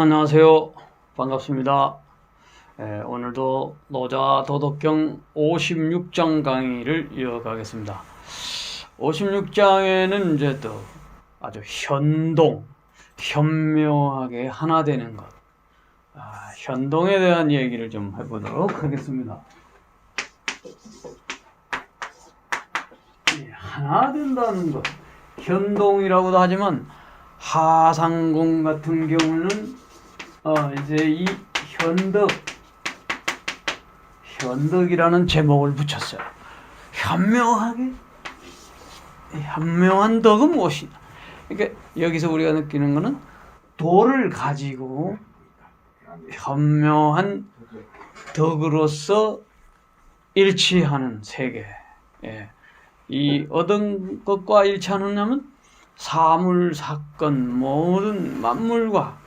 안녕하세요. 반갑습니다. 오늘도 노자 도덕경 56장 강의를 이어가겠습니다. 56장에는 이제 또 아주 현묘하게 하나 되는 것, 현동에 대한 얘기를 좀 해보도록 하겠습니다. 하나 된다는 것, 현동이라고도 하지만 하상공 같은 경우는 이제 이 현덕이라는 제목을 붙였어요. 현묘한 덕은 무엇이냐? 그러니까 여기서 우리가 느끼는 것은 도를 가지고 현묘한 덕으로서 일치하는 세계. 이 얻은 것과 일치하느냐면 사물, 사건, 모든 만물과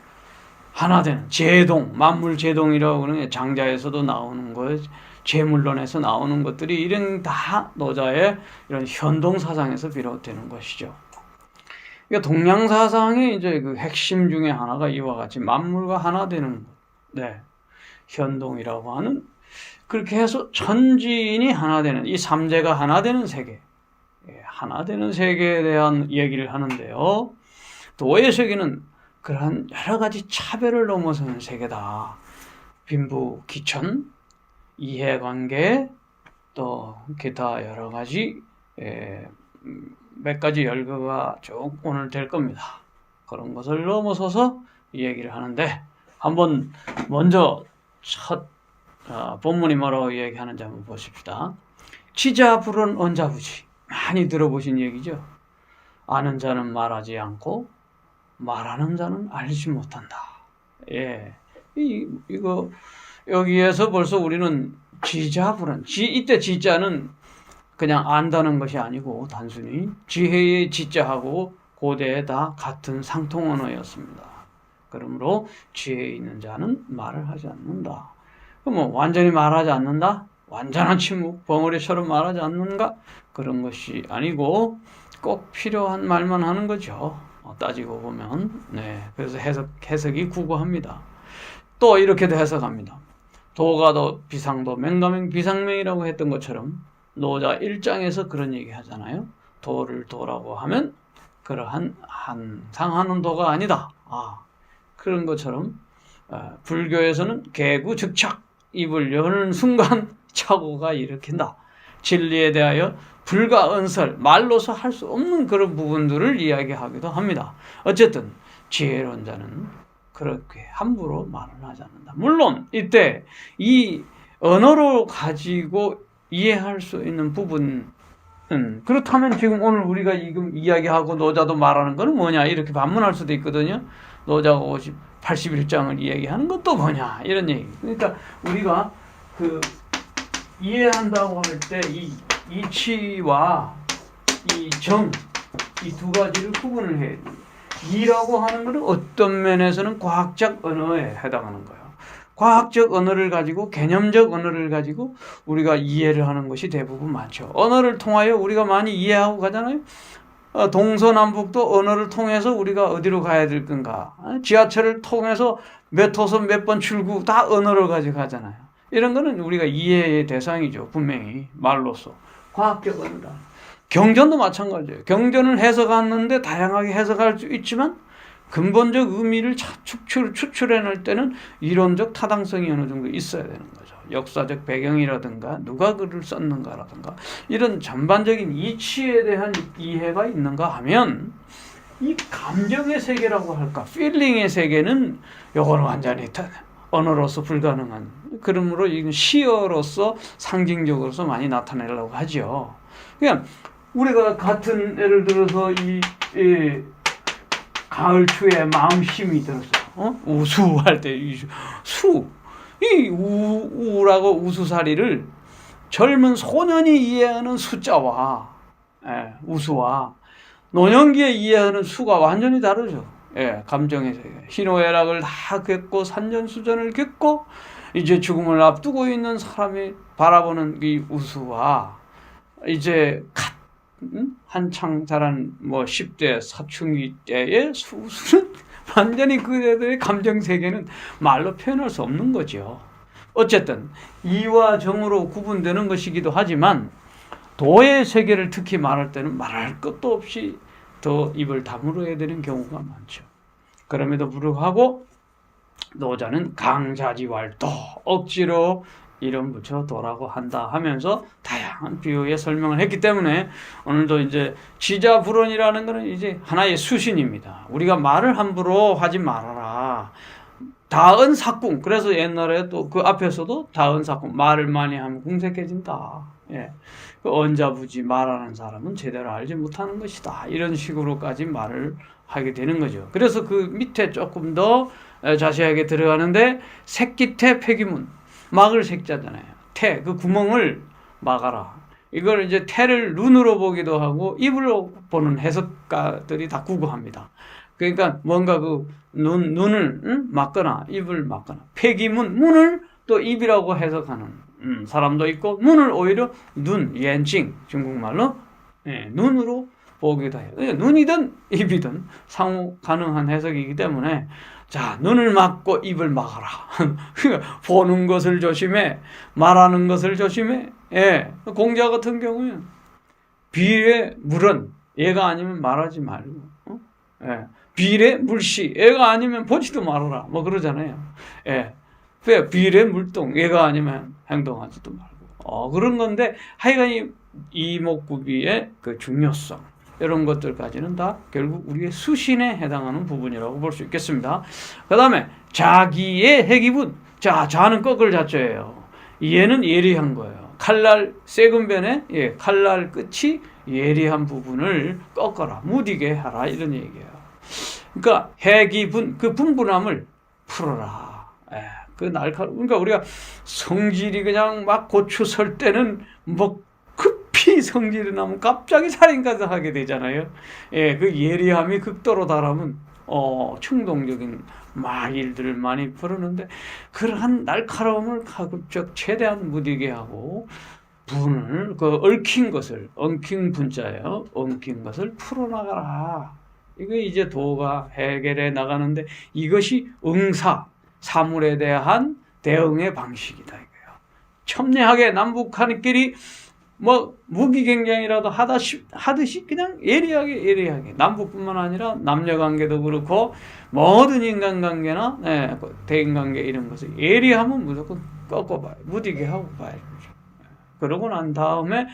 하나 되는 제동, 만물 제동이라고 그러는 게 장자에서도 나오는 거예요. 제물론에서 나오는 것들이 이런 다 노자의 이런 현동 사상에서 비롯되는 것이죠. 그러니까 동양 사상의 이제 그 핵심 중에 하나가 이와 같이 만물과 하나 되는 것, 현동이라고 하는, 그렇게 해서 천지인이 하나 되는, 이 삼재가 하나 되는 세계, 하나 되는 세계에 대한 얘기를 하는데요. 도의 세계는 그러한 여러 가지 차별을 넘어서는 세계다. 빈부, 기천, 이해관계, 또 기타 여러 가지 몇 가지 열거가 쭉 오늘 될 겁니다. 그런 것을 넘어서서 이 얘기를 하는데, 한번 먼저 첫 본문이 뭐라고 얘기하는지 한번 보십시다. 지자불은 언자부지. 많이 들어보신 얘기죠. 아는 자는 말하지 않고 말하는 자는 알지 못한다. 이거 여기에서 벌써 우리는 지자불은, 이때 지자는 그냥 안다는 것이 아니고 단순히 지혜의 지자하고 고대에 다 같은 상통 언어였습니다. 그러므로 지혜 있는 자는 말을 하지 않는다. 그럼 완전히 말하지 않는다? 완전한 침묵, 벙어리처럼 말하지 않는가? 그런 것이 아니고 꼭 필요한 말만 하는 거죠. 따지고 보면. 그래서 해석이 구구합니다. 또 이렇게도 해석합니다. 도가도 비상도, 맹가맹 비상맹이라고 했던 것처럼 노자 1장에서 그런 얘기 하잖아요. 도를 도라고 하면 그러한 항상 하는 도가 아니다. 그런 것처럼 불교에서는 개구즉착, 입을 여는 순간 착오가 일으킨다. 진리에 대하여 불가언설, 말로서 할 수 없는 그런 부분들을 이야기하기도 합니다. 어쨌든 지혜로운 자는 그렇게 함부로 말을 하지 않는다. 물론 이때 이 언어로 가지고 이해할 수 있는 부분, 그렇다면 지금 오늘 우리가 지금 이야기하고 노자도 말하는 것은 뭐냐, 이렇게 반문할 수도 있거든요. 노자가 81장을 이야기하는 것도 뭐냐, 이런 얘기. 그러니까 우리가 이해한다고 할 때 이 이치와 이 정, 이 두 가지를 구분을 해야 됩니다. 이라고 하는 것은 어떤 면에서는 과학적 언어에 해당하는 거예요. 과학적 언어를 가지고, 개념적 언어를 가지고 우리가 이해를 하는 것이 대부분 많죠. 언어를 통하여 우리가 많이 이해하고 가잖아요. 동서남북도 언어를 통해서 우리가 어디로 가야 될 건가, 지하철을 통해서 몇 호선 몇 번 출구 다 언어를 가지고 가잖아요. 이런 거는 우리가 이해의 대상이죠. 분명히 말로서. 과학적 언어다. 경전도 마찬가지예요. 경전을 해석하는데 다양하게 해석할 수 있지만 근본적 의미를 추출해낼 때는 이론적 타당성이 어느 정도 있어야 되는 거죠. 역사적 배경이라든가 누가 글을 썼는가라든가 이런 전반적인 이치에 대한 이해가 있는가 하면, 이 감정의 세계라고 할까, 필링의 세계는 요거는 완전히 언어로서 불가능한, 그러므로 이건 시어로서 상징적으로서 많이 나타내려고 하죠. 그냥 우리가 같은, 예를 들어서 이 가을 추위에 마음심이 들었어요. 우수할 때 이 우라고 우수사리를 젊은 소년이 이해하는 수자와 우수와 노년기에 이해하는 수가 완전히 다르죠. 감정의 세계. 희노애락을 다 겪고 산전수전을 겪고 이제 죽음을 앞두고 있는 사람이 바라보는 이 우수와 이제 한창 자란 10대 사춘기 때의 수수는 완전히 그들의 감정 세계는 말로 표현할 수 없는 거죠. 어쨌든 이와 정으로 구분되는 것이기도 하지만 도의 세계를 특히 말할 때는 말할 것도 없이 더 입을 다물어야 되는 경우가 많죠. 그럼에도 불구하고 노자는 강자지왈도 억지로 이름 붙여 도라고 한다 하면서 다양한 비유의 설명을 했기 때문에 오늘도 이제 지자불언이라는 것은 이제 하나의 수신입니다. 우리가 말을 함부로 하지 말아라. 다은삭궁. 그래서 옛날에 또 그 앞에서도 다은삭궁. 말을 많이 하면 궁색해진다. 예. 그 언자부지 말하는 사람은 제대로 알지 못하는 것이다. 이런 식으로까지 말을 하게 되는 거죠. 그래서 그 밑에 조금 더 자세하게 들어가는데 색기태 폐기문. 막을 색자잖아요. 태, 그 구멍을 막아라. 이걸 이제 태를 눈으로 보기도 하고 입으로 보는 해석가들이 다 구구합니다. 그러니까 뭔가 그 눈을 막거나 입을 막거나 폐기문, 문을 또 입이라고 해석하는 사람도 있고 문을 오히려 눈, 옌칭 중국말로 눈으로 보기도 해요. 눈이든 입이든 상호 가능한 해석이기 때문에 자, 눈을 막고 입을 막아라. 보는 것을 조심해. 말하는 것을 조심해. 예. 공자 같은 경우는 비례 물은 얘가 아니면 말하지 말고. 예. 비례 물시 얘가 아니면 보지도 말아라. 뭐 그러잖아요. 예. 왜 비례 물동 얘가 아니면 행동하지도 말고. 그런 건데 하여간 이목구비의 그 중요성. 이런 것들까지는 다 결국 우리의 수신에 해당하는 부분이라고 볼 수 있겠습니다. 그 다음에 자기의 해기분. 자는 거꾸로 자자예요. 얘는 예리한 거예요. 칼날 세근변에 칼날 끝이 예리한 부분을 꺾어라. 무디게 하라. 이런 얘기예요. 그러니까 해기분, 그 분분함을 풀어라. 그 날카로운. 그러니까 우리가 성질이 그냥 막 고추 설 때는 뭐 급히 성질이 나면 갑자기 살인까지 하게 되잖아요. 그 예리함이 극도로 달하면 충동적인 막 일들을 많이 벌이는데 그러한 날카로움을 가급적 최대한 무디게 하고 분을 얽힌 것을 엉킨 분자예요. 엉킨 것을 풀어나가라. 이게 이제 도가 해결해 나가는데 이것이 응사 사물에 대한 대응의 방식이다 이거예요. 첨예하게 남북한끼리 뭐 무기경쟁이라도 하듯이 그냥 예리하게 남북뿐만 아니라 남녀관계도 그렇고 모든 인간관계나 대인관계 이런 것을 예리하면 무조건 꺾어봐요. 무디게 하고 봐요. 그러고 난 다음에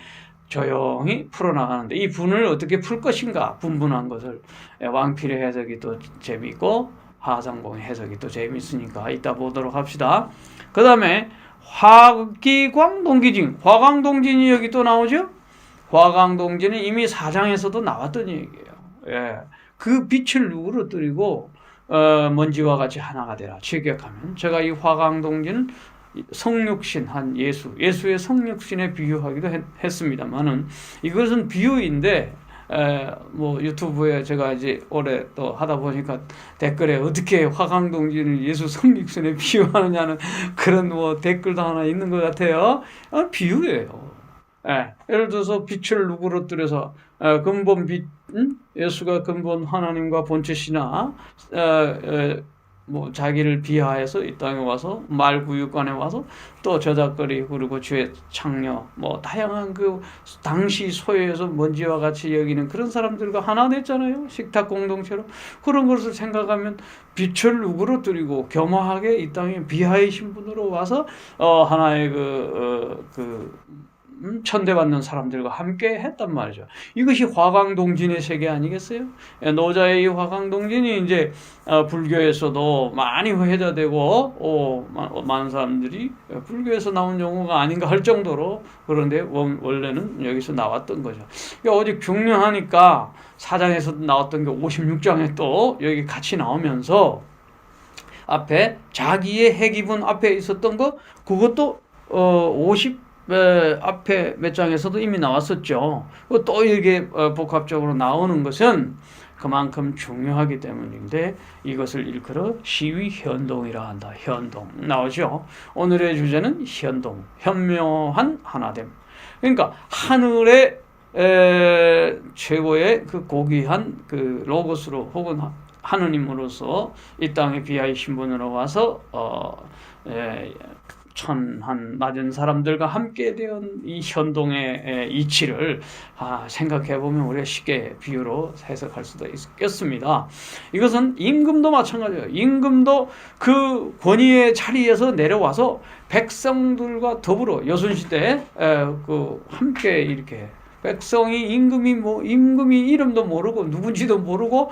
조용히 풀어나가는데 이 분을 어떻게 풀 것인가 분분한 것을 왕필의 해석이 또 재미있고 하상봉의 해석이 또 재미있으니까 이따 보도록 합시다. 그 다음에 화기광동기징. 화광동진이 여기 또 나오죠? 화광동진은 이미 4장에서도 나왔던 얘기예요. 그 빛을 누그러뜨리고 먼지와 같이 하나가 되라. 직역하면 제가 이 화광동진은 성육신 한 예수의 성육신에 비유하기도 했습니다만은 이것은 비유인데 뭐 유튜브에 제가 이제 올해 또 하다 보니까 댓글에 어떻게 화강동진을 예수 성육신에 비유하느냐는 그런 뭐 댓글도 하나 있는 것 같아요. 비유예요. 예를 들어서 빛을 누그러뜨려서 근본 빛, 예수가 근본 하나님과 본체시나 뭐 자기를 비하해서 이 땅에 와서 말구육관에 와서 또 저작거리 그리고 주의 창녀 뭐 다양한 그 당시 소유에서 먼지와 같이 여기는 그런 사람들과 하나 됐잖아요. 식탁 공동체로. 그런 것을 생각하면 빛을 누그러뜨리고 겸허하게 이 땅에 비하의 신분으로 와서 하나의 천대받는 사람들과 함께 했단 말이죠. 이것이 화광동진의 세계 아니겠어요? 노자의 이 화광동진이 이제 불교에서도 많이 회자되고 많은 사람들이 불교에서 나온 용어가 아닌가 할 정도로 그런데 원래는 여기서 나왔던 거죠. 오직 중요하니까 사장에서도 나왔던 게 56장에 또 여기 같이 나오면서 앞에 자기의 해기분 앞에 있었던 거 그것도 50 앞에 몇 장에서도 이미 나왔었죠. 또 이게 복합적으로 나오는 것은 그만큼 중요하기 때문인데 이것을 일컬어 시위현동이라 한다. 현동 나오죠. 오늘의 주제는 현동, 현묘한 하나됨. 그러니까 하늘의 최고의 그 고귀한 그 로고스로 혹은 하느님으로서 이 땅에 비하의 신분으로 와서 천한 낮은 사람들과 함께 된 이 현동의 이치를 생각해 보면 우리가 쉽게 비유로 해석할 수도 있겠습니다. 이것은 임금도 마찬가지예요. 임금도 그 권위의 자리에서 내려와서 백성들과 더불어 여순시대에 함께 이렇게 백성이 임금이 이름도 모르고 누군지도 모르고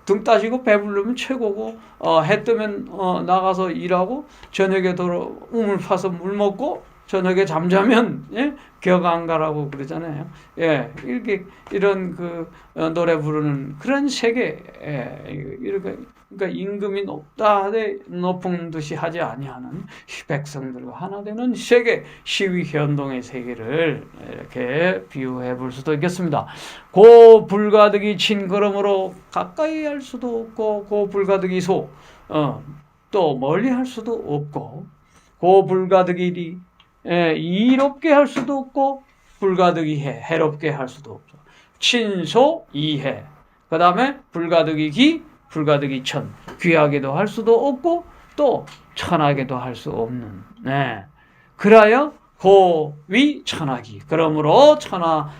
등 따시고 배부르면 최고고 해 뜨면 나가서 일하고 저녁에 돌아 우물 파서 물 먹고 저녁에 잠자면 격 안 가라고 그러잖아요. 이렇게 이런 노래 부르는 그런 세계 이렇게 그러니까 임금이 높다 하되 높은 듯이 하지 아니하는 백성들과 하나 되는 세계 시위 현동의 세계를 이렇게 비유해 볼 수도 있겠습니다. 고 불가득이 친 걸음으로 가까이 할 수도 없고 고 불가득이 또 멀리 할 수도 없고 고 불가득이 이롭게 할 수도 없고 불가득이 해롭게 할 수도 없죠. 친소 이해 그 다음에 불가득이 기 불가득이 천 귀하게도 할 수도 없고 또 천하게도 할 수 없는 그라여 고위 천하기 그러므로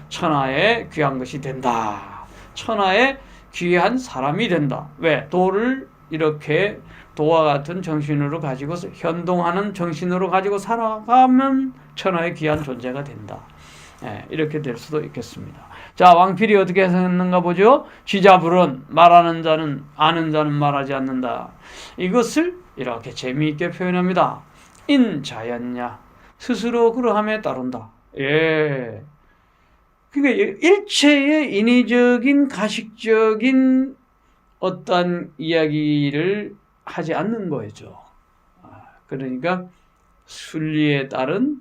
천하의 귀한 것이 된다. 천하의 귀한 사람이 된다. 왜? 도를 이렇게 도와 같은 정신으로 가지고 현동하는 정신으로 가지고 살아가면 천하의 귀한 존재가 된다. 이렇게 될 수도 있겠습니다. 자, 왕필이 어떻게 했는가 보죠. 쥐자불은 말하는 자는 아는 자는 말하지 않는다. 이것을 이렇게 재미있게 표현합니다. 인자였냐 스스로 그러함에 따른다. 그러니까 일체의 인위적인 가식적인 어떤 이야기를 하지 않는 거죠. 그러니까 순리에 따른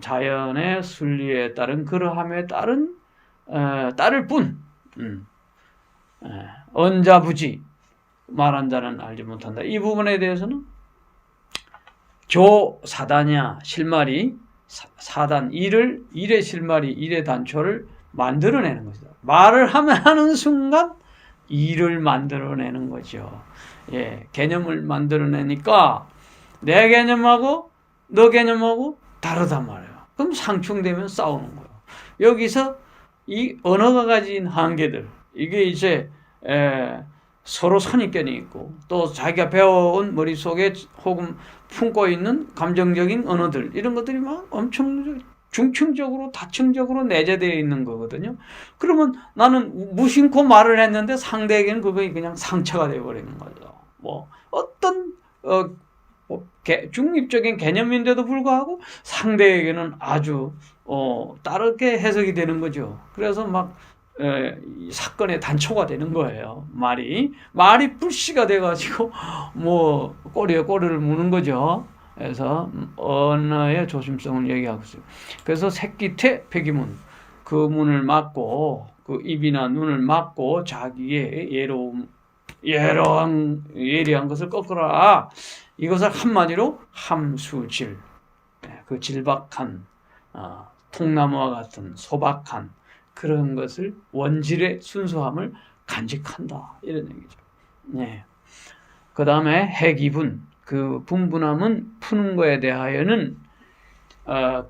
자연의 순리에 따른 그러함에 따른 따를 뿐 언자부지 말한 자는 알지 못한다. 이 부분에 대해서는 조사다냐 실마리 사단 일의 실마리 일의 단초를 만들어내는 것이다. 말을 하는 순간 일을 만들어내는 거죠. 개념을 만들어내니까 내 개념하고 너 개념하고 다르단 말이에요. 그럼 상충되면 싸우는 거예요. 여기서 이 언어가 가진 한계들 이게 이제 서로 선입견이 있고 또 자기가 배워온 머릿속에 혹은 품고 있는 감정적인 언어들 이런 것들이 막 엄청 중층적으로 다층적으로 내재되어 있는 거거든요. 그러면 나는 무심코 말을 했는데 상대에게는 그게 그냥 상처가 되어버리는 거죠. 어떤 중립적인 개념인데도 불구하고 상대에게는 아주 다르게 해석이 되는 거죠. 그래서 막 사건의 단초가 되는 거예요. 말이 불씨가 돼가지고 꼬리에 꼬리를 무는 거죠. 그래서 언어의 조심성을 얘기하고 있어요. 그래서 새끼태 폐기문 그 문을 막고 그 입이나 눈을 막고 자기의 예리한 것을 꺾으라. 이것을 한마디로 함수질 그 질박한 통나무와 같은 소박한 그런 것을 원질의 순수함을 간직한다 이런 얘기죠. 그 다음에 해기분 그 분분함은 푸는 거에 대하여는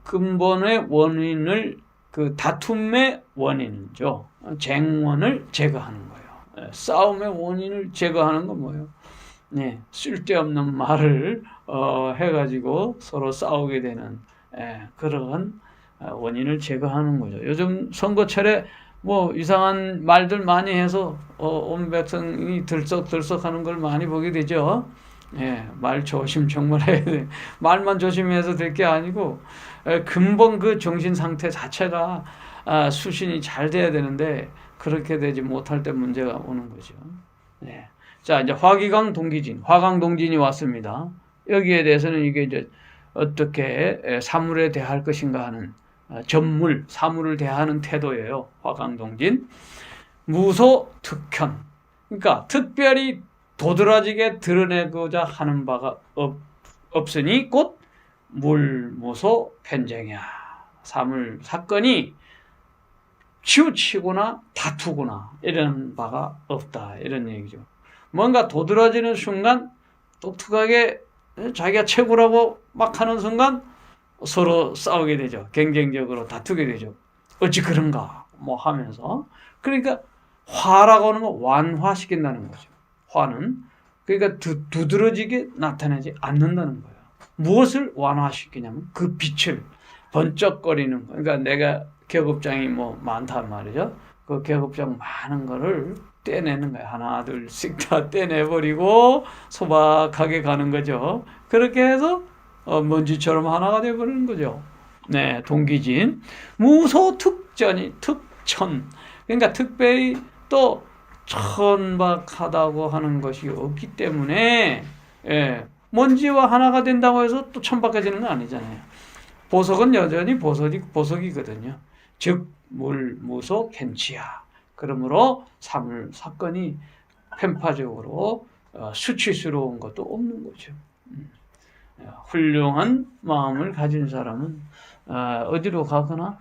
근본의 원인을 그 다툼의 원인이죠. 쟁원을 제거하는 거예요. 싸움의 원인을 제거하는 건 뭐예요? 쓸데없는 말을 해가지고 서로 싸우게 되는 그런 원인을 제거하는 거죠. 요즘 선거철에 이상한 말들 많이 해서 온 백성이 들썩들썩하는 걸 많이 보게 되죠. 말 조심 정말 해야 돼. 말만 조심해서 될 게 아니고 근본 그 정신 상태 자체가 수신이 잘 돼야 되는데 그렇게 되지 못할 때 문제가 오는 거죠. 자, 이제 화기강 동기진, 화강동진이 왔습니다. 여기에 대해서는 이게 이제 어떻게 사물에 대할 것인가 하는 사물을 대하는 태도예요. 화강동진. 무소특현. 그러니까 특별히 도드라지게 드러내고자 하는 바가 없으니 곧 물무소 편쟁이야. 사건이 치우치거나 다투거나 이런 바가 없다. 이런 얘기죠. 뭔가 도드라지는 순간 독특하게 자기가 최고라고 막 하는 순간 서로 싸우게 되죠. 경쟁적으로 다투게 되죠. 어찌 그런가 뭐 하면서. 그러니까 화라고 하는 거 완화시킨다는 거죠. 화는. 그러니까 두드러지게 나타나지 않는다는 거예요. 무엇을 완화시키냐면 그 빛을 번쩍거리는 거. 그러니까 내가 계급장이 뭐 많단 말이죠. 그 계급장 많은 거를 떼내는 거예요. 하나 둘씩 다 떼내버리고 소박하게 가는 거죠. 그렇게 해서 먼지처럼 하나가 되어버리는 거죠. 네, 동기진. 무소특전이 특천. 그러니까 특별히 또 천박하다고 하는 것이 없기 때문에, 예, 먼지와 하나가 된다고 해서 또 천박해지는 건 아니잖아요. 보석은 여전히 보석이거든요. 즉, 무소, 캔치야. 그러므로 사건이 편파적으로 수치스러운 것도 없는 거죠. 훌륭한 마음을 가진 사람은 어디로 가거나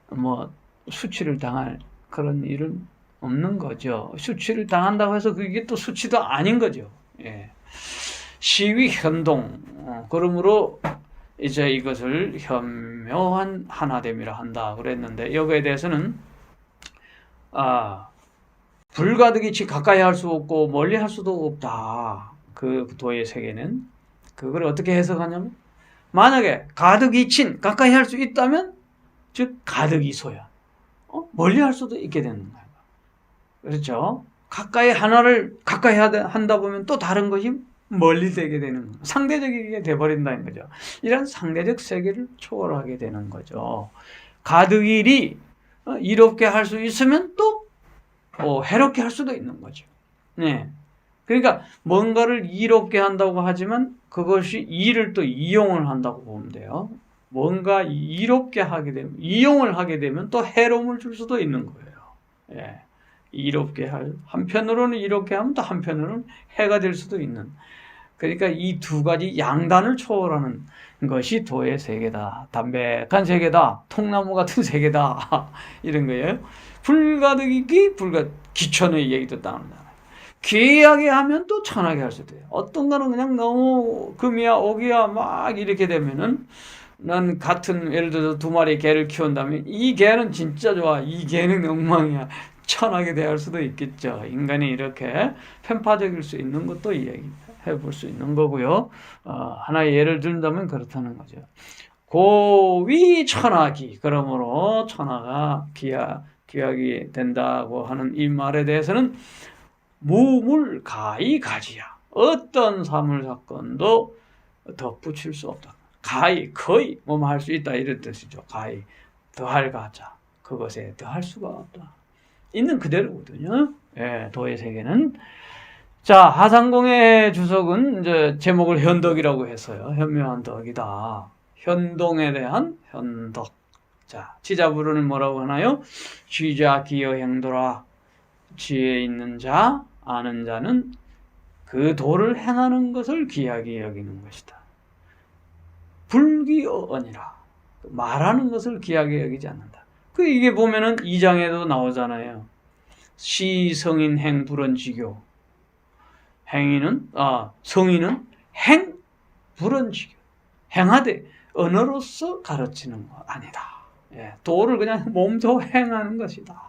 뭐 수치를 당할 그런 일은 없는 거죠. 수치를 당한다고 해서 그게 또 수치도 아닌 거죠. 예. 시위 현동. 그러므로 이제 이것을 현묘한 하나됨이라 한다 그랬는데 여기에 대해서는 불가득이치 가까이 할 수 없고 멀리 할 수도 없다. 그 도의 세계는 그걸 어떻게 해석하냐면 만약에 가득이친 가까이 할 수 있다면 즉 가득이소야. 멀리 할 수도 있게 되는 거예요. 그렇죠? 가까이 하나를 가까이 한다 보면 또 다른 것이 멀리 되게 되는 거예요. 상대적이게 돼버린다는 거죠. 이런 상대적 세계를 초월하게 되는 거죠. 가득일이 이롭게 할 수 있으면 또 해롭게 할 수도 있는 거죠. 네. 그러니까 뭔가를 이롭게 한다고 하지만 그것이 일을 또 이용을 한다고 보면 돼요. 뭔가 이롭게 하게 되면, 이용을 하게 되면 또 해로움을 줄 수도 있는 거예요. 예. 한편으로는 이롭게 하면 또 한편으로는 해가 될 수도 있는. 그러니까 이 두 가지 양단을 초월하는 것이 도의 세계다. 담백한 세계다. 통나무 같은 세계다. 이런 거예요. 불가득이기, 기천의 얘기도 나옵니다. 귀하게 하면 또 천하게 할 수도 돼요. 어떤 거는 그냥 너무 금이야, 옥이야, 막 이렇게 되면은 난 같은, 예를 들어서 2마리 개를 키운다면 이 개는 진짜 좋아. 이 개는 엉망이야. 천하게 대할 수도 있겠죠. 인간이 이렇게 편파적일 수 있는 것도 이야기해 볼 수 있는 거고요. 하나의 예를 들자면 그렇다는 거죠. 고위 천하기. 그러므로 천하가 귀하게 된다고 하는 이 말에 대해서는 무물가히 가지야. 어떤 사물 사건도 덧붙일 수 없다. 가히, 거의 뭐뭐 할 수 있다 이런 뜻이죠. 가히, 더할 가자. 그것에 더할 수가 없다. 있는 그대로거든요. 예, 도의 세계는. 자, 하상공의 주석은 이제 제목을 현덕이라고 했어요. 현묘한 덕이다. 현동에 대한 현덕. 자, 지자부르는 뭐라고 하나요? 쥐자 기여 행도라. 지혜 있는 자, 아는 자는 그 도를 행하는 것을 귀하게 여기는 것이다. 불기어언이라. 말하는 것을 귀하게 여기지 않는다. 이게 보면은 2장에도 나오잖아요. 시성인 행 불언지교. 성인은 행 불언지교. 행하되 언어로서 가르치는 거 아니다. 예, 도를 그냥 몸소 행하는 것이다.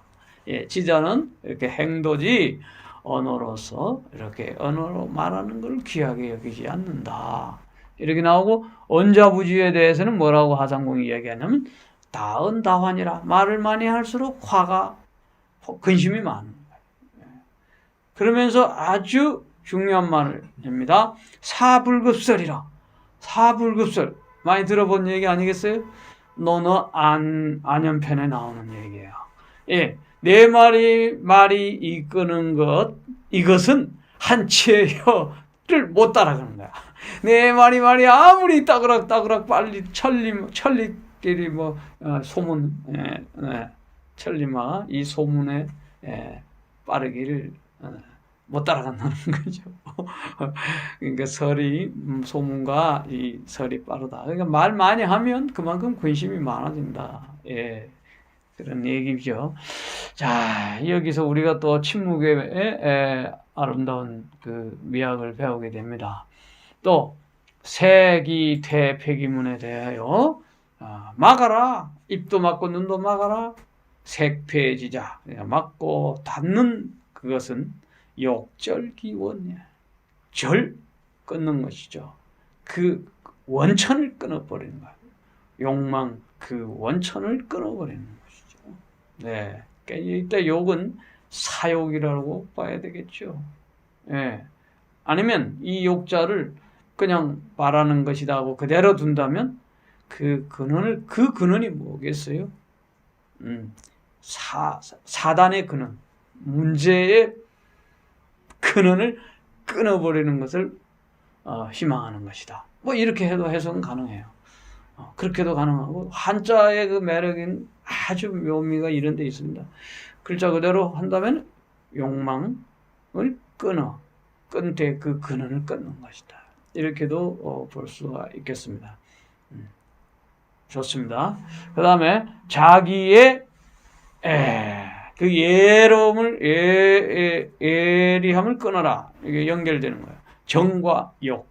예, 지자는 이렇게 행도지 언어로서 이렇게 언어로 말하는 걸 귀하게 여기지 않는다. 이렇게 나오고 언자부지에 대해서는 뭐라고 하상공이 이야기하냐면 다언다환이라. 말을 많이 할수록 화가 근심이 많은 거예요. 그러면서 아주 중요한 말을 합니다. 사불급설이라. 사불급설 많이 들어본 얘기 아니겠어요? 논어 안연편에 나오는 얘기예요. 예, 내 말이 이끄는 이것은 한치의 혀를 못 따라가는 거야. 내 말이 아무리 따그락 빨리 천리끼리 소문, 천리마 이 소문에 빠르기를 못 따라간다는 거죠. 그러니까 소문과 이 설이 빠르다. 그러니까 말 많이 하면 그만큼 근심이 많아진다. 예. 그런 얘기죠. 자, 여기서 우리가 또 침묵의 아름다운 그 미학을 배우게 됩니다. 또 세기퇴 폐기문에 대하여 막아라. 입도 막고 눈도 막아라. 색폐지자. 막고 닫는 그것은 욕절기원이야. 절 끊는 것이죠. 그 원천을 끊어버리는 거야. 욕망 그 원천을 끊어버리는 것이죠. 네, 이때 욕은 사욕이라고 봐야 되겠죠. 예. 아니면 이 욕자를 그냥 말하는 것이다 하고 그대로 둔다면 그 근원이 뭐겠어요? 사단의 근원, 문제의 근원을 끊어버리는 것을 희망하는 것이다. 뭐 이렇게 해도 해석은 가능해요. 그렇게도 가능하고 한자의 그 매력인 아주 묘미가 이런 데 있습니다. 글자 그대로 한다면 욕망을 끊되 그 근원을 끊는 것이다. 이렇게도 볼 수가 있겠습니다. 좋습니다. 그 다음에 자기의 그 예로움을 예리함을 끊어라. 이게 연결되는 거예요. 정과 욕.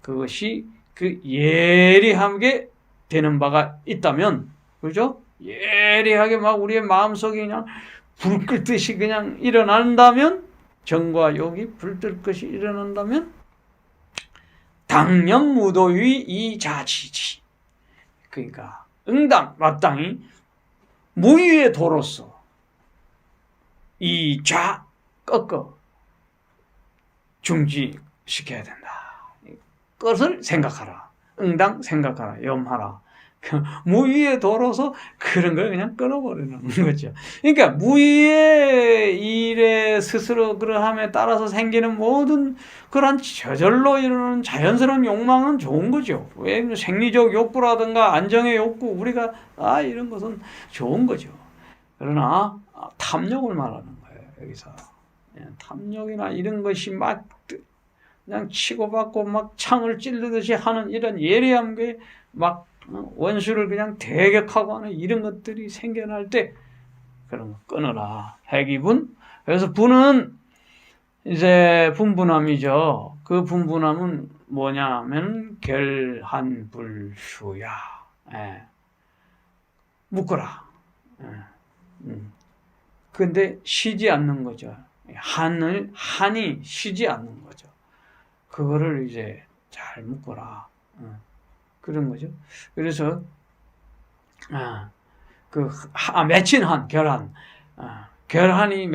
그것이 그 예리하게 되는 바가 있다면, 그죠? 예리하게 막 우리의 마음속에 그냥 불 끓듯이 그냥 일어난다면, 정과 욕이 불 뜰 것이 일어난다면, 당연 무도의 이 자치지. 그러니까 마땅히 무위의 도로서 이 좌 꺾어 중지시켜야 된다. 것을 생각하라. 생각하라. 염하라. 무위의 도로서 그런 걸 그냥 끊어버리는 거죠. 그러니까 무위의 일에 스스로 그러함에 따라서 생기는 모든 그런 저절로 이루는 자연스러운 욕망은 좋은 거죠. 왜 생리적 욕구라든가 안정의 욕구 우리가 이런 것은 좋은 거죠. 그러나 탐욕을 말하는 거예요. 여기서 탐욕이나 이런 것이 막 그냥 치고받고 막 창을 찌르듯이 하는 이런 예리한 게 막 원수를 그냥 대격하고 하는 이런 것들이 생겨날 때 그런 거 끊어라. 해기분. 그래서 분은 이제 분분함이죠. 그 분분함은 뭐냐면 결한불수야. 묶어라. 근데 쉬지 않는 거죠. 한이 쉬지 않는 거죠. 그거를 이제 잘 묶어라. 그런 거죠. 그래서, 맺힌 한, 결한이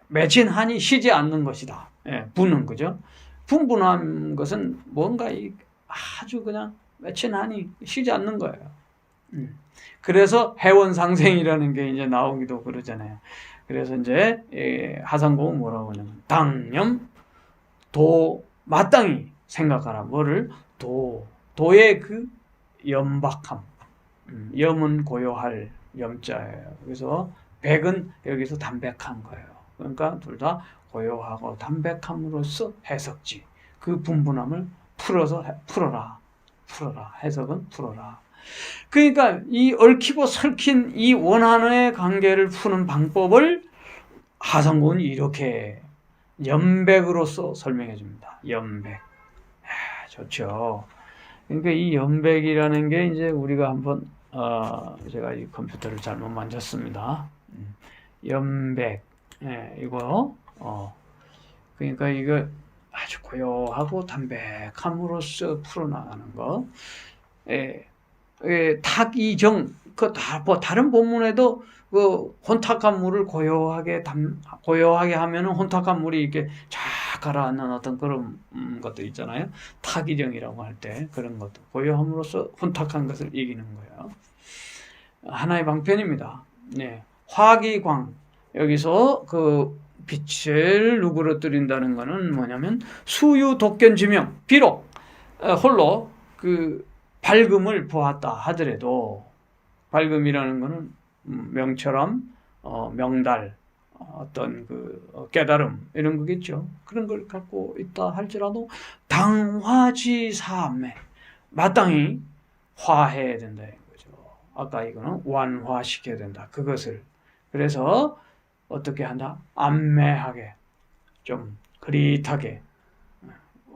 맺힌 한이 쉬지 않는 것이다. 분은, 그죠? 분분한 것은 뭔가 아주 그냥 맺힌 한이 쉬지 않는 거예요. 그래서 해원상생이라는 게 이제 나오기도 그러잖아요. 그래서 이제, 하상공은 뭐라고 하냐면, 당념, 마땅히 생각하라. 뭐를? 도의 그 염박함. 염은 고요할 염자예요. 그래서 백은 여기서 담백한 거예요. 그러니까 둘 다 고요하고 담백함으로써 해석지. 그 분분함을 풀어라. 해석은 풀어라. 그러니까 이 얽히고 설킨 이 원한의 관계를 푸는 방법을 하상공은 이렇게 염백으로서 설명해 줍니다. 염백. 좋죠. 그러니까 이 염백이라는 게 이제 우리가 한번 제가 이 컴퓨터를 잘못 만졌습니다. 염백. 이거 그러니까 이거 아주 고요하고 담백함으로써 풀어나가는 거. 탁이정 다른 본문에도 그 혼탁한 물을 고요하게 하면은 혼탁한 물이 이렇게 쫙 가라앉는 어떤 그런 것도 있잖아요. 탁이정이라고 할 때 그런 것도 고요함으로써 혼탁한 것을 이기는 거예요. 하나의 방편입니다. 화기광. 여기서 그 빛을 누그러뜨린다는 것은 뭐냐면 수유독견지명. 비록 홀로 그 밝음을 보았다 하더라도 밝음이라는 것은 명철함, 명달, 어떤 그 깨달음 이런 거겠죠. 그런 걸 갖고 있다 할지라도 당화지사매 마땅히 화해야 된다는 거죠. 아까 이거는 완화시켜야 된다. 그것을. 그래서 어떻게 한다? 안매하게, 좀 흐릿하게,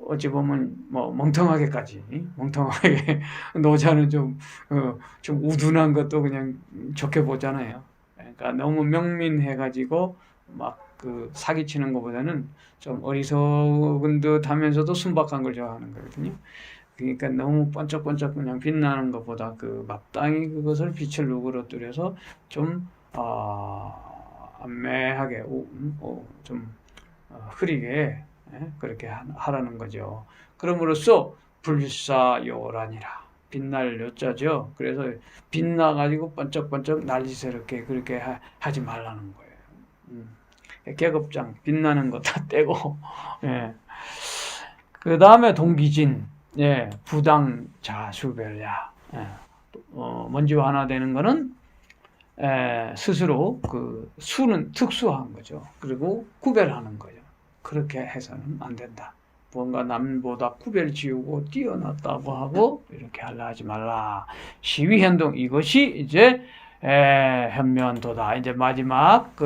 어찌 보면 뭐 멍텅하게까지, 멍텅하게 노자는 좀 우둔한 것도 그냥 좋게 보잖아요. 그러니까 너무 명민해가지고 막 그 사기치는 것보다는 좀 어리석은 듯 하면서도 순박한 걸 좋아하는 거거든요. 그러니까 너무 번쩍번쩍 그냥 빛나는 것보다 그 마땅히 그것을 빛을 누그러뜨려서 좀 안매하게 좀 흐리게 그렇게 하라는 거죠. 그럼으로써 불사요란이라 빛날 요자죠. 그래서 빛나가지고 번쩍번쩍 난리스럽게 그렇게 하지 말라는 거예요. 계급장 빛나는 거 다 떼고 예. 그 다음에 동기진 예, 부당자수별야 예. 먼지와 하나 되는 거는 스스로 그 수는 특수한 거죠. 그리고 구별하는 거죠. 그렇게 해서는 안 된다. 뭔가 남보다 구별 지우고 뛰어났다고 하고 이렇게 하려 하지 말라. 시위현동 이것이 이제 현면도다. 이제 마지막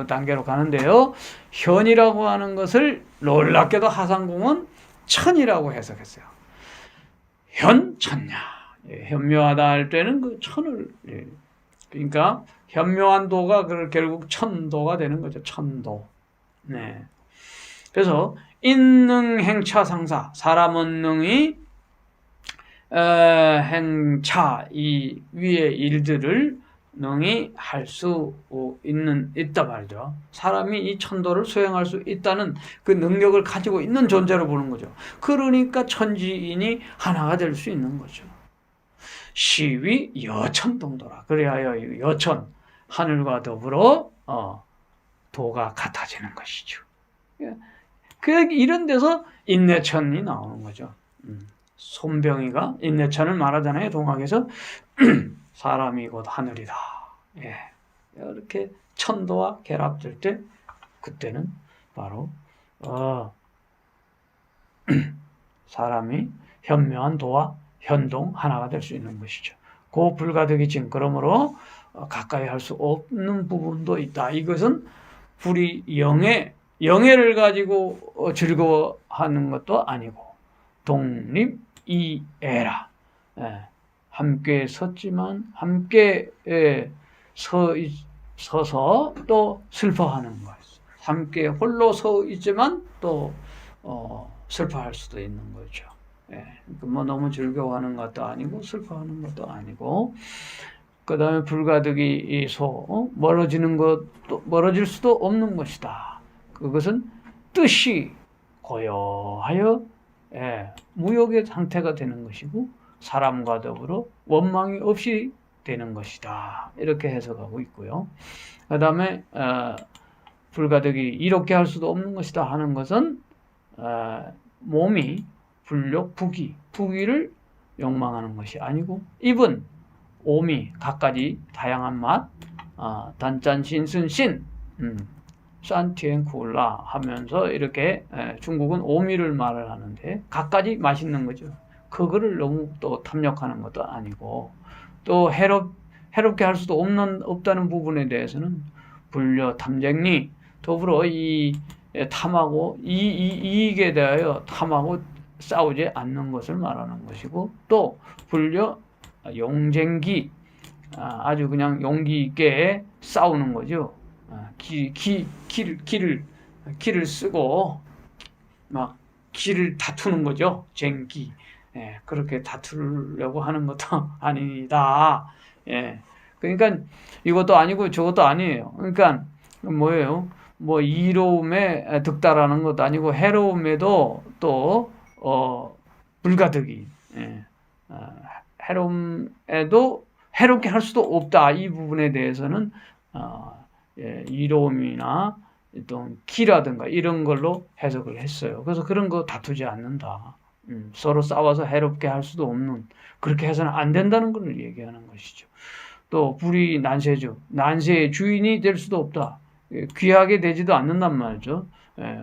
단계로 가는데요. 현이라고 하는 것을 놀랍게도 하상궁은 천이라고 해석했어요. 현, 천냐. 현묘하다 할 때는 그 천을 그러니까 현묘한 도가 결국 천도가 되는 거죠. 천도. 네. 그래서 인능행차 상사 사람 언능이 행차 이 위의 일들을 능히 할 수 있다 말이죠. 사람이 이 천도를 수행할 수 있다는 그 능력을 가지고 있는 존재로 보는 거죠. 그러니까 천지인이 하나가 될 수 있는 거죠. 시위 여천동도라. 그래야 여천 하늘과 더불어 도가 같아지는 것이죠. 이런 데서 인내천이 나오는 거죠. 손병희가 인내천을 말하잖아요. 동학에서 사람이 곧 하늘이다. 예. 이렇게 천도와 결합될 때 그때는 바로 사람이 현묘한 도와 현동 하나가 될 수 있는 것이죠. 그 불가득이 진 그러므로 가까이 할 수 없는 부분도 있다. 이것은 불이 영예를 가지고 즐거워하는 것도 아니고 독립 이애라. 함께 섰지만 함께 서서 또 슬퍼하는 것. 함께 홀로 서 있지만 또 슬퍼할 수도 있는 거죠. 뭐 너무 즐거워하는 것도 아니고 슬퍼하는 것도 아니고 그 다음에 불가득이 멀어질 수도 없는 것이다. 그것은 뜻이 고요하여 무역의 상태가 되는 것이고 사람과 더불어 원망이 없이 되는 것이다. 이렇게 해석하고 있고요. 그 다음에 불가득이 이렇게 할 수도 없는 것이다 하는 것은 몸이 불욕, 부귀를 욕망하는 것이 아니고 입은 오미, 갖가지 다양한 맛, 단짠, 신순, 신, 산티엔 쿨라 하면서 이렇게 중국은 오미를 말을 하는데 갖가지 맛있는 거죠. 그거를 너무 또 탐욕하는 것도 아니고 또 해롭게 할 수도 없다는 부분에 대해서는 불려 탐쟁리 더불어 이 탐하고 이익에 대하여 탐하고 싸우지 않는 것을 말하는 것이고 또 불려 용쟁기 아주 그냥 용기 있게 싸우는 거죠. 기를 쓰고 막 기를 다투는 거죠. 쟁기. 그렇게 다투려고 하는 것도 아니다. 그러니까 이것도 아니고 저것도 아니에요. 그러니까 뭐예요? 뭐 이로움에 득달하는 것도 아니고 해로움에도 또 불가득이 해로움에도 해롭게 할 수도 없다. 이 부분에 대해서는 이로움이나 어떤 기라든가 이런 걸로 해석을 했어요. 그래서 그런 거 다투지 않는다. 서로 싸워서 해롭게 할 수도 없는 그렇게 해서는 안 된다는 걸 얘기하는 것이죠. 또 불이 난세죠. 난세의 주인이 될 수도 없다. 귀하게 되지도 않는단 말이죠.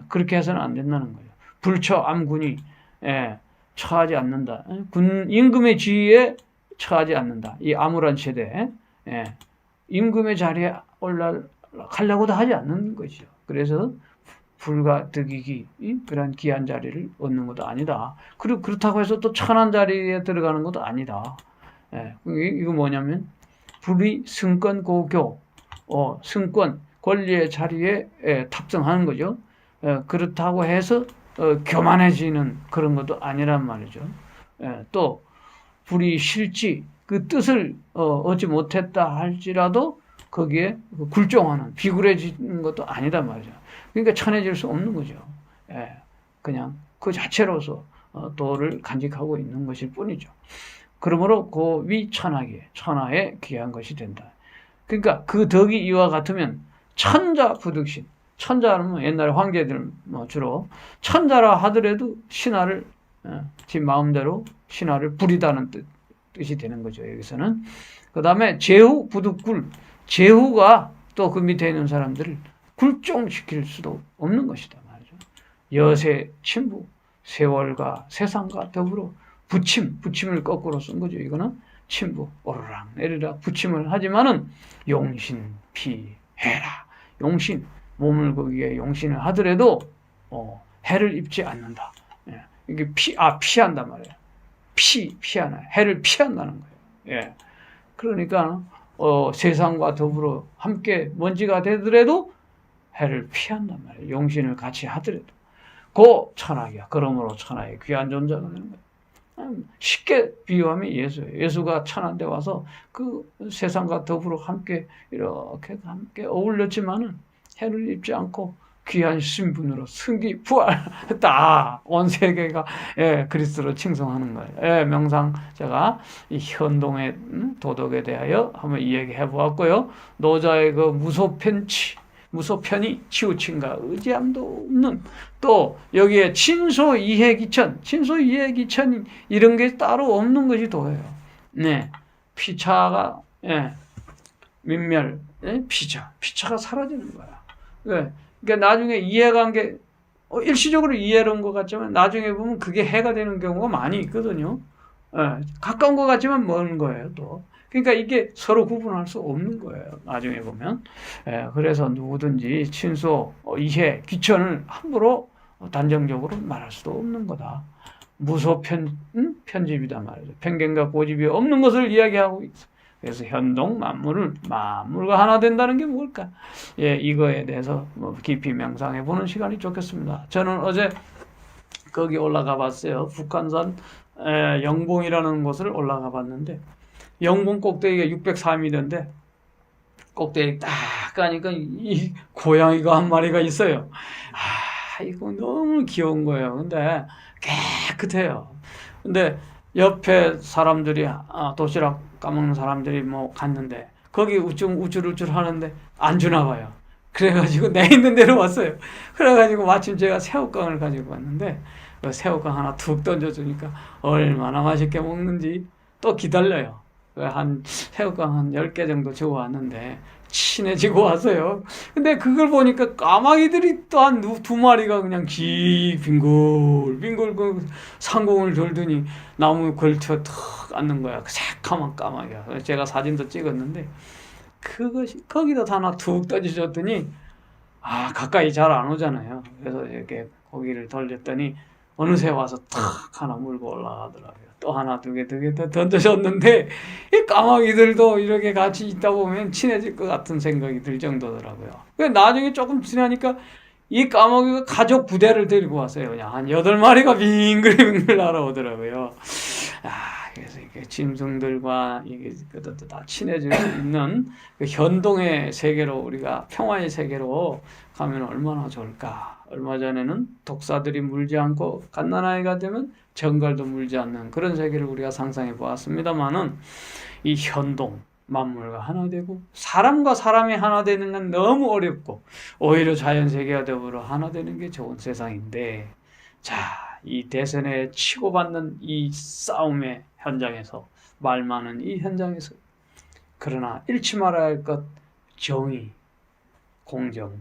그렇게 해서는 안 된다는 거예요. 불처 암군이 처하지 않는다. 임금의 지위에 처하지 않는다. 이 암울한 시대에 임금의 자리에 올라가려고도 하지 않는 것이죠. 그래서 불가득이기 그런 귀한 자리를 얻는 것도 아니다. 그리고 그렇다고 해서 또 천한 자리에 들어가는 것도 아니다. 이거 뭐냐면 불의 승권 고교, 승권 권리의 자리에 탑승하는 거죠. 그렇다고 해서 교만해지는 그런 것도 아니란 말이죠. 또 불의 실지 그 뜻을 얻지 못했다 할지라도 거기에 굴종하는 비굴해지는 것도 아니다 말이죠. 그러니까 천해질 수 없는 거죠. 그냥 그 자체로서 도를 간직하고 있는 것일 뿐이죠. 그러므로 고위 천하에 귀한 것이 된다. 그러니까 그 덕이 이와 같으면 천자 부득신. 천자는 옛날에 황제들 주로 천자라 하더라도 신하를 지 마음대로 신하를 부리다는 뜻이 되는 거죠. 여기서는 그 다음에 제후 부득굴. 제후가 또 그 밑에 있는 사람들을 굴종시킬 수도 없는 것이다 말이죠. 여세 친부 세월과 세상과 더불어 부침을 거꾸로 쓴 거죠. 이거는 친부 오르락 내리락 부침을 하지만은 용신피해라. 용신 몸을 거기에 용신을 하더라도 해를 입지 않는다. 이게 피한단 말이에요. 피하나 해를 피한다는 거예요. 그러니까 세상과 더불어 함께 먼지가 되더라도 해를 피한단 말이에요. 용신을 같이 하더라도. 천하기야. 그러므로 천하의 귀한 존재가 되는 거예요. 쉽게 비유하면 예수예요. 예수가 천한데 와서 그 세상과 더불어 이렇게 함께 어울렸지만은 해를 입지 않고 귀한 신분으로 승기 부활했다. 온 세계가 그리스도로 칭송하는 거예요. 명상 제가 이 현동의 도덕에 대하여 한번 이야기해 보았고요. 노자의 그 무소편이 치우침과 의지함도 없는 또 여기에 친소이해기천 이런 게 따로 없는 것이 도예요. 피차가 민멸 피차가 사라지는 거야. 그러니까 나중에 이해관계 일시적으로 이해한 것 같지만 나중에 보면 그게 해가 되는 경우가 많이 있거든요. 가까운 것 같지만 먼 거예요. 또 그러니까 이게 서로 구분할 수 없는 거예요. 나중에 보면. 그래서 누구든지 친소 이해 귀천을 함부로 단정적으로 말할 수도 없는 거다. 무소편집이다 말이죠. 편견과 고집이 없는 것을 이야기하고 있어. 그래서 현동 만물과 하나 된다는 게 뭘까? 이거에 대해서 깊이 명상해 보는 시간이 좋겠습니다. 저는 어제 거기 올라가 봤어요. 북한산 영봉이라는 곳을 올라가 봤는데 영봉 꼭대기가 604m인데 꼭대기 딱 가니까 이 고양이가 한 마리가 있어요. 이거 너무 귀여운 거예요. 근데 깨끗해요. 근데 옆에 사람들이 도시락 까먹는 사람들이 갔는데 거기 우쭐우쭐 하는데 안 주나 봐요. 그래가지고 내 있는 데로 왔어요. 그래가지고 마침 제가 새우깡을 가지고 왔는데 그 새우깡 하나 툭 던져주니까 얼마나 맛있게 먹는지 또 기다려요. 새우깡 한 10개 정도 주고 왔는데 친해지고 왔어요. 근데 그걸 보니까 까마귀들이 또 한 두 마리가 그냥 빙글빙글 그 상공을 돌더니 나무 걸쳐 턱 앉는 거야. 그 새까만 까마귀야. 제가 사진도 찍었는데 그것이 거기다 하나 툭 던져줬더니 가까이 잘 안 오잖아요. 그래서 이렇게 고기를 돌렸더니 어느새 와서 탁 하나 물고 올라가더라고요. 또 하나 두 개 더 던져줬는데 이 까마귀들도 이렇게 같이 있다 보면 친해질 것 같은 생각이 들 정도더라고요. 나중에 조금 지나니까 이 까마귀가 가족 부대를 데리고 왔어요. 그냥 한 8마리가 빙글빙글 날아오더라고요. 그래서 이게 짐승들과 이게 다 친해질 수 있는 그 현동의 세계로 우리가 평화의 세계로 가면 얼마나 좋을까. 얼마 전에는 독사들이 물지 않고 갓난아이가 되면 정갈도 물지 않는 그런 세계를 우리가 상상해 보았습니다만은 이 현동 만물과 하나 되고 사람과 사람이 하나 되는 건 너무 어렵고 오히려 자연 세계와 더불어 하나 되는 게 좋은 세상인데 이 대선에 치고받는 이 싸움의 현장에서 말 많은 이 현장에서 그러나 잃지 말아야 할 것 정의, 공정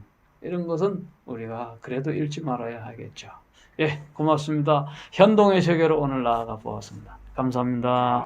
이런 것은 우리가 그래도 잃지 말아야 하겠죠. 고맙습니다. 현동의 세계로 오늘 나아가 보았습니다. 감사합니다.